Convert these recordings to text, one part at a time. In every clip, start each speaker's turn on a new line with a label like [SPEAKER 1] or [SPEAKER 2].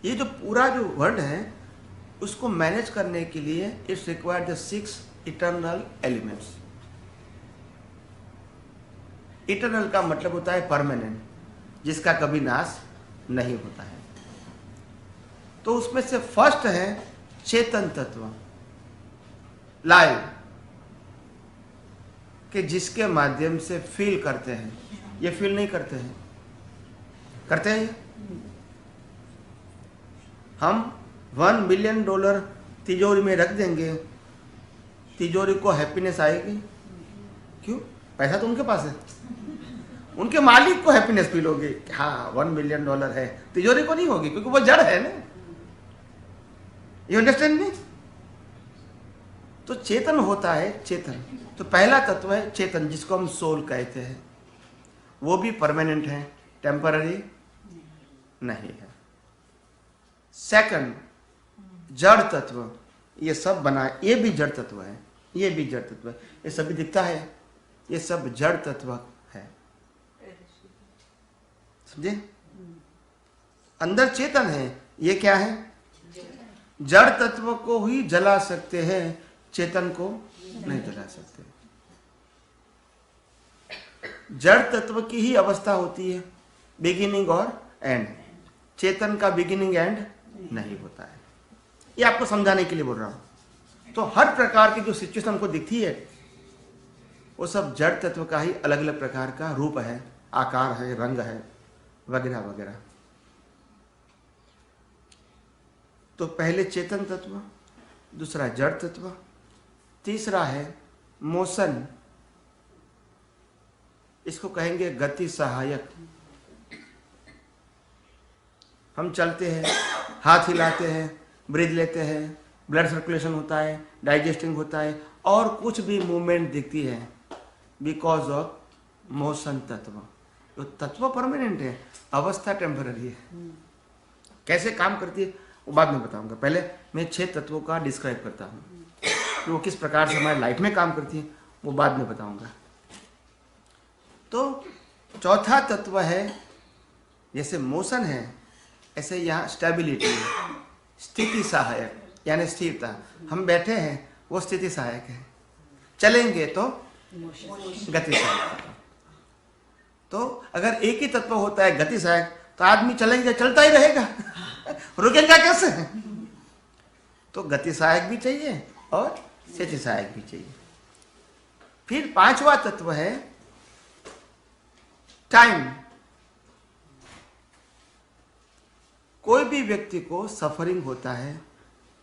[SPEAKER 1] ये जो पूरा जो वर्ल्ड है उसको मैनेज करने के लिए it's required the 6 eternal elements. Eternal का मतलब होता है परमानेंट, जिसका कभी नाश नहीं होता है। तो उसमें से फर्स्ट है चेतन तत्व, लाइव, कि जिसके माध्यम से फील करते हैं। ये फील नहीं करते हैं, करते हैं। हम $1 मिलियन तिजोरी में रख देंगे, तिजोरी को हैप्पीनेस आएगी? क्यों? पैसा तो उनके पास है, उनके मालिक को हैप्पीनेस फील होगी, हाँ $1 मिलियन है। तिजोरी को नहीं होगी, क्योंकि वो जड़ है ना। You understand me? तो चेतन होता है, चेतन। तो पहला तत्व है चेतन, जिसको हम सोल कहते हैं। वो भी परमानेंट है, टेम्पररी नहीं है। सेकंड, जड़ तत्व। ये सब बना, ये भी जड़ तत्व है, ये भी जड़ तत्व है। ये सभी दिखता है, ये सब जड़ तत्व है, समझे? अंदर चेतन है, ये क्या है? जड़ तत्व को ही जला सकते हैं, चेतन को नहीं जला सकते। जड़ तत्व की ही अवस्था होती है बिगिनिंग और एंड, चेतन का बिगिनिंग एंड नहीं होता है। ये आपको समझाने के लिए बोल रहा हूं। तो हर प्रकार की जो सिचुएशन हमको दिखती है वो सब जड़ तत्व का ही अलग अलग प्रकार का रूप है, आकार है, रंग है, वगैरह वगैरह। तो पहले चेतन तत्व, दूसरा जड़ तत्व, तीसरा है मोशन। इसको कहेंगे गति सहायक। हम चलते हैं, हाथ हिलाते हैं, ब्रीथ लेते हैं, ब्लड सर्कुलेशन होता है, डाइजेस्टिंग होता है, और कुछ भी मूवमेंट दिखती है बिकॉज ऑफ मोशन तत्व। तो तत्व परमानेंट है, अवस्था टेम्पररी है। कैसे काम करती है वो बाद में बताऊंगा। पहले मैं 6 तत्वों का डिस्क्राइब करता हूँ, तो वो किस प्रकार से हमारी लाइफ में काम करती है वो बाद में बताऊंगा। तो चौथा तत्व है, जैसे मोशन है ऐसे यहाँ स्टेबिलिटी है, स्थिति सहायक, यानी स्थिरता। हम बैठे हैं वो स्थिति सहायक है, चलेंगे तो गति सहायक। तो अगर एक ही तत्व होता है गति सहायक, तो आदमी चलेंगे चलता ही रहेगा, रुकेगा कैसे? तो गति सहायक भी चाहिए और स्थिति सहायक भी चाहिए। फिर पांचवा तत्व है टाइम। कोई भी व्यक्ति को सफरिंग होता है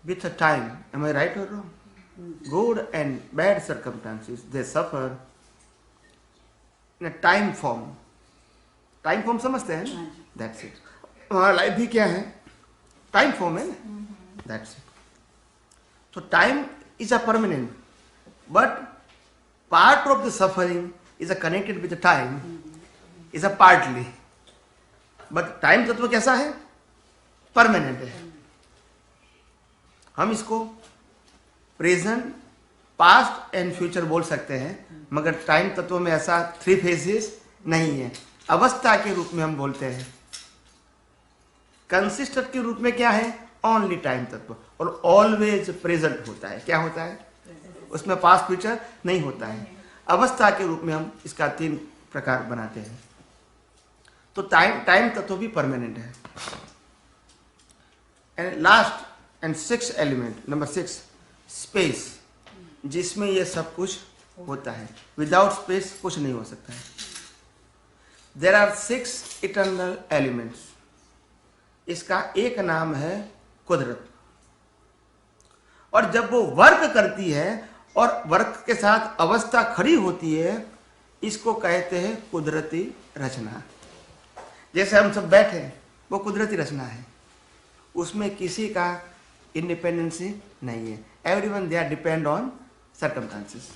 [SPEAKER 1] with time, am I right और wrong? Good and bad circumstances, they suffer in a time form. Time form समझते हैं ना? That's it. हमारा लाइफ भी क्या है? टाइम फॉर्म है ना, दैट्स इट। तो time is a permanent, but part of the suffering is a connected with the time, is a partly. But time तत्व कैसा है? परमानेंट है। हम इसको प्रेजेंट, पास्ट एंड फ्यूचर बोल सकते हैं, मगर टाइम तत्व में ऐसा 3 फेजेस नहीं है। अवस्था के रूप में हम बोलते हैं। कंसिस्टेंट के रूप में क्या है? ओनली टाइम तत्व, और ऑलवेज प्रेजेंट होता है। क्या होता है? उसमें पास्ट फ्यूचर नहीं होता है। अवस्था के रूप में हम इसका 3 प्रकार बनाते हैं। तो टाइम तत्व भी परमानेंट है। And last and 6th element, number 6, space, जिसमें ये सब कुछ होता है। विदाउट स्पेस कुछ नहीं हो सकता है। There are 6 eternal elements. इसका एक नाम है कुदरत। और जब वो वर्क करती है और वर्क के साथ अवस्था खड़ी होती है, इसको कहते हैं कुदरती रचना। जैसे हम सब बैठे, वो कुदरती रचना है, उसमें किसी का इंडिपेंडेंसी नहीं है। Everyone they are depend on circumstances.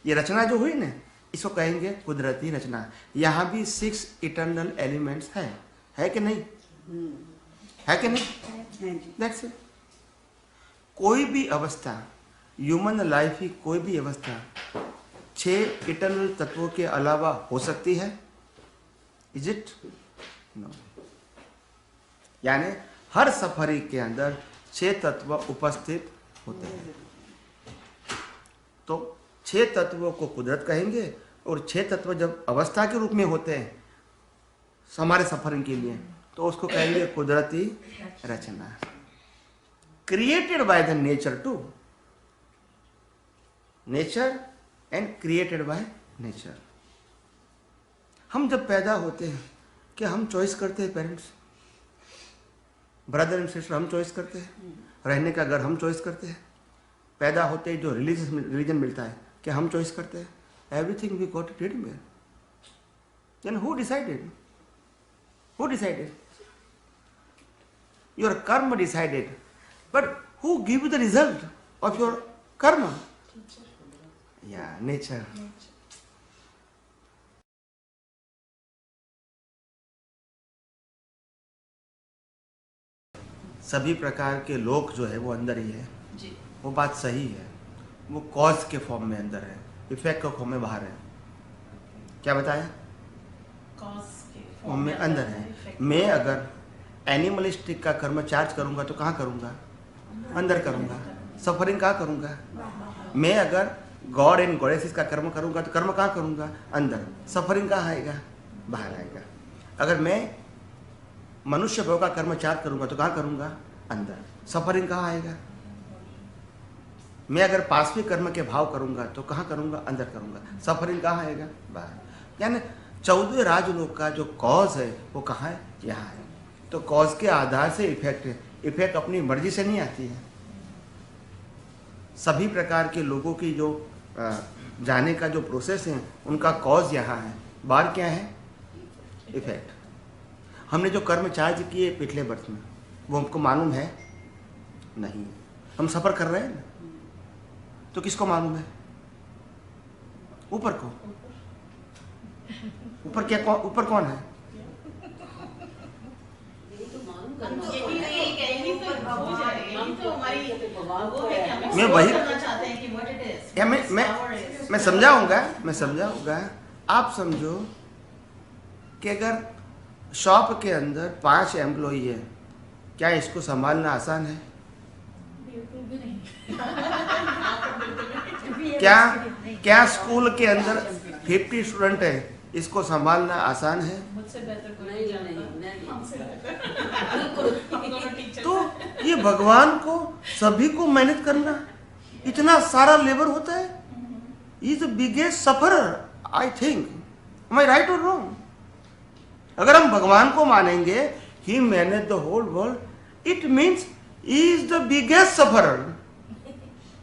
[SPEAKER 1] ये रचना जो हुई ना, इसको कहेंगे कुदरती रचना। यहाँ भी 6 इटर्नल एलिमेंट्स है कि नहीं? है कि नहीं? That's it. कोई भी अवस्था, ह्यूमन लाइफ की कोई भी अवस्था 6 इटर्नल तत्वों के अलावा हो सकती है? Is it? नो। यानी हर सफरी के अंदर 6 तत्व उपस्थित होते हैं। तो 6 तत्वों को कुदरत कहेंगे, और 6 तत्व जब अवस्था के रूप में होते हैं हमारे सफरिंग के लिए, तो उसको कहेंगे कुदरती रचना, created by the nature to, nature and created by nature. हम जब पैदा होते हैं, क्या हम चॉइस करते हैं? पेरेंट्स, ब्रदर एंड सिस्टर, हम चॉइस करते हैं? रहने का घर हम चॉइस करते हैं? पैदा होते ही जो रिलीजन मिलता है, क्या हम चॉइस करते हैं? Everything we got it written there. Then who decided? Who decided? Your karma decided. But who give you the result of your karma? Yeah, nature. सभी प्रकार के लोग जो है वो अंदर ही है जी। वो बात सही है, वो कॉज के फॉर्म में अंदर है, इफेक्ट के फॉर्म में बाहर है। क्या बताया? कॉज में अंदर है। मैं अगर एनिमलिस्टिक का कर्म चार्ज करूंगा तो कहाँ करूंगा? अंदर करूंगा। सफरिंग कहाँ करूंगा? मैं अगर गॉड एंड गॉडेसेस का कर्म करूंगा तो कर्म कहाँ करूंगा? अंदर। सफरिंग कहाँ आएगा? बाहर आएगा। अगर मैं मनुष्य भाव का कर्म चार्ज करूंगा तो कहाँ करूंगा? अंदर। सफरिंग कहाँ आएगा? मैं अगर पार्श्विक कर्म के भाव करूंगा तो कहाँ करूंगा? अंदर करूंगा। सफरिंग कहाँ आएगा? बाहर। यानी 14 राजलोक का जो कॉज है वो कहाँ है? यहाँ है। तो कॉज के आधार से इफेक्ट है। इफेक्ट अपनी मर्जी से नहीं आती है। सभी प्रकार के लोगों की जो जाने का जो प्रोसेस है उनका कॉज यहाँ है, बाहर क्या है? इफेक्ट। हमने जो कर्म चार्ज किए पिछले बर्थ में वो हमको मालूम है नहीं। हम सफर कर रहे हैं ना, तो किसको मालूम है? ऊपर को। ऊपर क्या? ऊपर कौन है? मैं वही या मैं समझाऊंगा। आप समझो कि अगर शॉप के अंदर 5 एम्प्लॉई है, क्या इसको संभालना आसान है?
[SPEAKER 2] बिल्कुल भी नहीं।
[SPEAKER 1] क्या स्कूल के अंदर 50 स्टूडेंट है, इसको संभालना आसान है?
[SPEAKER 2] मुझसे बेहतर कोई नहीं जानता।
[SPEAKER 1] तो ये भगवान को सभी को मेहनत करना, इतना सारा लेबर होता है। Is the biggest sufferer I think. Am I right और रॉन्ग? अगर हम भगवान को मानेंगे ही manage the whole world, it means is the biggest sufferer.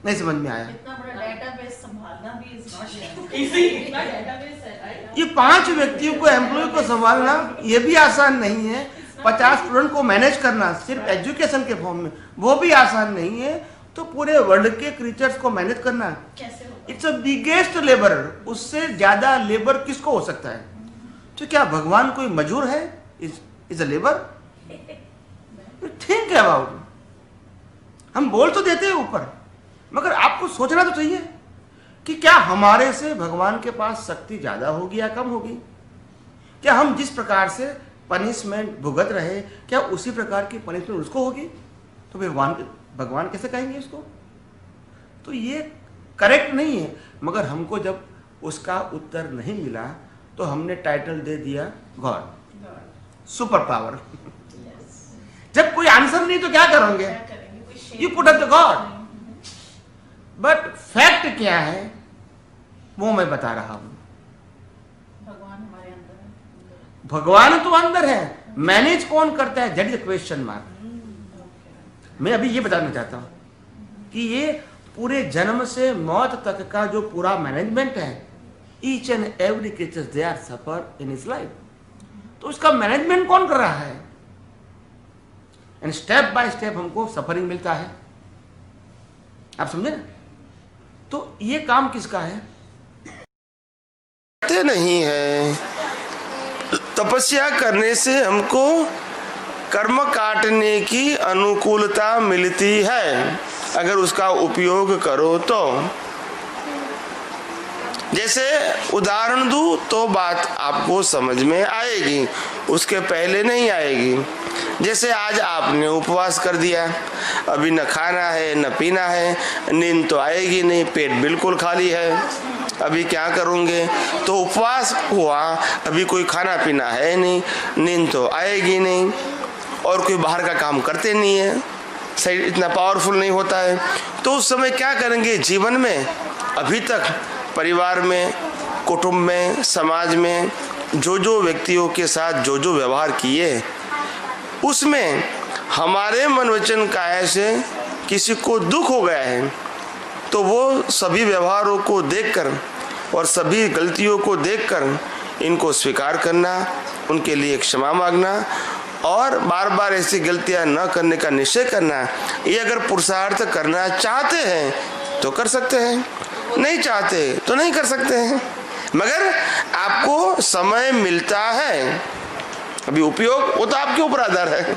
[SPEAKER 1] नहीं समझ में आया?
[SPEAKER 2] इतना बड़ा डेटाबेस संभालना भी इज नॉट इजी। इतना डेटाबेस है।
[SPEAKER 1] ये 5 व्यक्तियों को, एम्प्लॉय को संभालना ये भी आसान नहीं है। 50 स्टूडेंट को मैनेज करना सिर्फ एजुकेशन के फॉर्म में वो भी आसान नहीं है। तो पूरे वर्ल्ड के क्रीचर्स को मैनेज करना
[SPEAKER 2] कैसे होगा?
[SPEAKER 1] It's a biggest labour. उससे ज्यादा लेबर किसको हो सकता है? तो क्या भगवान कोई मजूर है? Is a labour? Think about. हम बोल तो देते हैं ऊपर, मगर आपको सोचना तो चाहिए कि क्या हमारे से भगवान के पास शक्ति ज्यादा होगी या कम होगी? क्या हम जिस प्रकार से पनिशमेंट भुगत रहे, क्या उसी प्रकार की पनिशमेंट उसको होगी? तो भगवान कैसे कहेंगे इसको? तो ये करेक्ट नहीं है। मगर हमको जब उसका उत्तर नहीं मिला तो हमने टाइटल दे दिया गॉड, सुपर पावर। जब कोई आंसर नहीं तो क्या करोगे? You put up the God. But fact क्या है वो मैं बता रहा हूं।
[SPEAKER 2] भगवान हमारे अंदर है।
[SPEAKER 1] भगवान तो अंदर है, मैनेज कौन करता है? That is the question mark. मैं अभी ये बताना चाहता हूं कि ये पूरे जन्म से मौत तक का जो पूरा मैनेजमेंट है, each and every creature they are suffer in his life, तो उसका मैनेजमेंट कौन कर रहा है? एंड स्टेप बाय स्टेप हमको सफरिंग मिलता है। आप समझे ना? तो ये काम किसका है?
[SPEAKER 3] नहीं है। तपस्या करने से हमको कर्म काटने की अनुकूलता मिलती है, अगर उसका उपयोग करो तो। जैसे उदाहरण दूं तो बात आपको समझ में आएगी, उसके पहले नहीं आएगी। जैसे आज आपने उपवास कर दिया, अभी न खाना है न पीना है, नींद तो आएगी नहीं, पेट बिल्कुल खाली है, अभी क्या करोगे? तो उपवास हुआ, अभी कोई खाना पीना है नहीं, नींद तो आएगी नहीं, और कोई बाहर का काम करते नहीं है, सही इतना पावरफुल नहीं होता है, तो उस समय क्या करेंगे? जीवन में अभी तक परिवार में, कुटुंब में, समाज में जो व्यक्तियों के साथ जो व्यवहार किए, उसमें हमारे मन वचन काया से किसी को दुख हो गया है, तो वो सभी व्यवहारों को देखकर और सभी गलतियों को देखकर इनको स्वीकार करना, उनके लिए क्षमा मांगना और बार बार ऐसी गलतियां न करने का निश्चय करना। ये अगर पुरुषार्थ करना चाहते हैं तो कर सकते हैं, नहीं चाहते तो नहीं कर सकते हैं, मगर आपको समय मिलता है। अभी उपयोग वो तो आपके ऊपर आधार है।
[SPEAKER 4] तो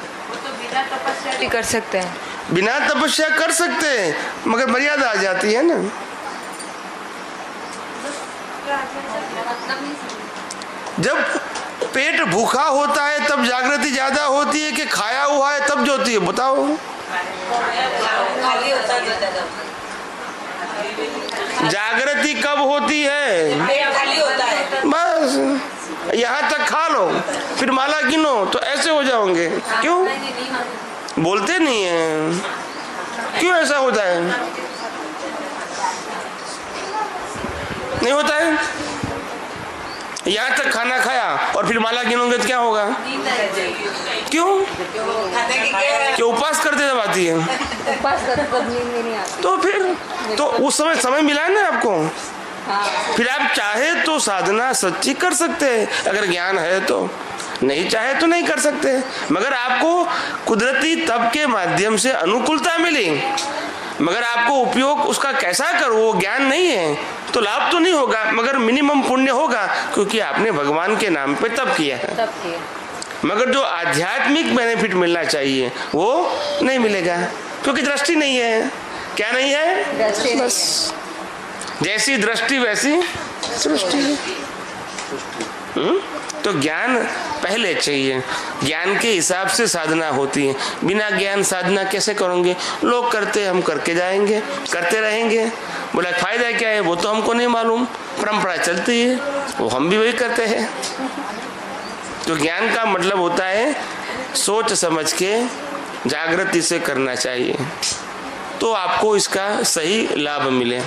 [SPEAKER 4] बिना तपस्या भी कर सकते हैं,
[SPEAKER 3] बिना तपस्या कर सकते हैं, मगर मर्यादा आ जाती है ना। जब पेट भूखा होता है तब जागृति ज्यादा होती है कि खाया हुआ है तब जो होती है? बताओ। जागृति कब होती है? बस यहाँ तक खा लो, फिर माला गिनो तो ऐसे हो जाओगे। क्यों बोलते नहीं है? क्यों ऐसा होता है? नहीं होता है। यहाँ तक खाना खाया और फिर माला गिनोगे तो क्या होगा? क्यों? क्यों उपवास करते जब आती है?
[SPEAKER 4] उपवास करते तब नींद नहीं आती।
[SPEAKER 3] तो फिर तो उस समय मिला है ना आपको। फिर आप चाहे तो साधना सच्ची कर सकते हैं, अगर ज्ञान है तो, नहीं चाहे तो नहीं कर सकते। मगर आपको कुदरती तप के माध्यम से अनुकूलता मिली, मगर आपको उपयोग उसका कैसा करो वो ज्ञान नहीं है, तो लाभ तो नहीं होगा, मगर मिनिमम पुण्य होगा, क्योंकि आपने भगवान के नाम पे तप किया है। मगर जो आध्यात्मिक बेनिफिट मिलना चाहिए वो नहीं मिलेगा, क्योंकि दृष्टि नहीं है। क्या नहीं है? बस जैसी दृष्टि वैसी सृष्टि। तो ज्ञान पहले चाहिए, ज्ञान के हिसाब से साधना होती है। बिना ज्ञान साधना कैसे करोगे? लोग करते हम करके जाएंगे, करते रहेंगे, बोला फायदा क्या है वो तो हमको नहीं मालूम, परंपरा चलती है वो हम भी वही करते हैं। तो ज्ञान का मतलब होता है सोच समझ के जागृति से करना चाहिए, तो आपको इसका सही लाभ मिले।